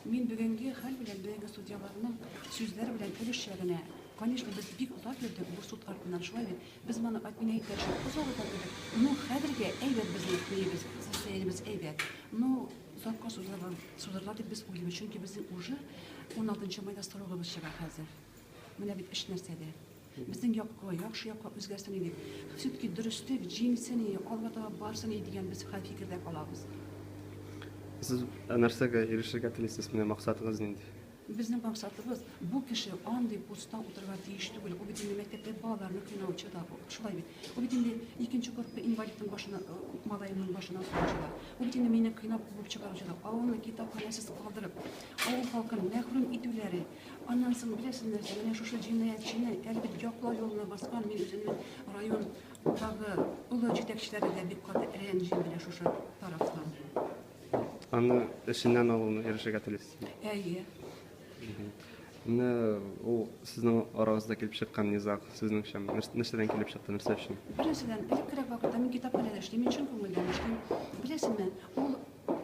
Мен бүгенге хәл белән бүгенге судьяларның сүзләре белән килешчәгенә, конечно, без бик озак йөрдек бу суд артыннан шулай бит. Без моны отменять итәрчек озак йөрдек. Ну, хәзергә әйбәт безнең көебез, состояниебез әйбәт. Ну, озакка сузылыр дип без уйлыйбыз, чөнки безнең уже 16 майда срогыбыз чыга хәзер. Менә бит эш нәрсәдә. Безнең якка, яхшы якка үзгәрсен дип, все-таки дөрестлек, җиңсен, алга таба барсын дигән без хәл фикердә калабыз. Сез нәрсәгә ирешергә телисез, менә максатыгыз нинди? Безнең максатыбыз бу кеше андый постта утырырга тиеш түгел. Ул бит инде мәктәптә балаларны кыйнаучы да шулай бит. Ул бит инде икенче группа инвалидның башына, малайның башына сукучы. Ул бит инде мине кыйнап булып чыгаручы. Авылны китапханәсез калдырып, авыл халкын мәхрүм итүләре. Аннан соң беләсез нәрсә, менә шушы җинаятьчене әлбәт яклау юлына баскан мин үземне райондагы улы җитәкчеләре дә бик каты рәнҗим белә шушы тарафтан. Аны эшеннән алуны ирешергә телисез. Әйе. Менә ул сезнең арагызда килеп чыккан низаг сезнеңчә нәрсәдән килеп чыкты, нәрсә өчен? Беренчедән, элеккерәк вакытта мин китапханәдә эшлим, мин чын күңелдән эшлим. Беләсезме, ул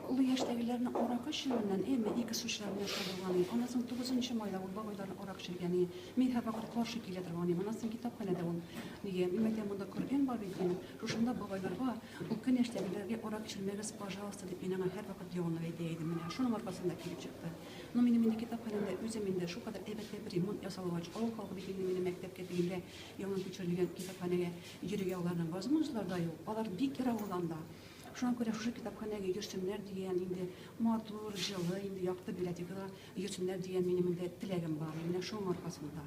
улы яшьтәгеләрне аракы эчүеннән әмма ике сучлар белән шөгыльләнә. Аннан соң 9 майда ул бабайларны аракы эчергән. Мин һәр вакыт каршы килә торган. Аннан соң китапханәдә ул нигә мин монда Коръән бар бит. Шушында бабайларга ул көн яшьтәгеләргә аракы эчермәгез, пожалуйста, дип мин аңа һәр вакыт ягынып әйтә идем. Менә шуның аркасында килеп чыкты. Но минем инде китапханәдә үзем инде шулкадәр әйбәтләп ремонт ясалгач, авыл халкы бит инде мине мәктәпкә дигәндә яңа күчерелгән китапханәгә йөрергә аларның возможностьлары да юк. Алар бик ерак аланда. Шуңа күрә шушы китапханәгә йөрсеннәр дигән инде матур, җылы, инде якты библиотекага йөрсеннәр дигән минем инде теләгем бар. Менә шуның аркасында.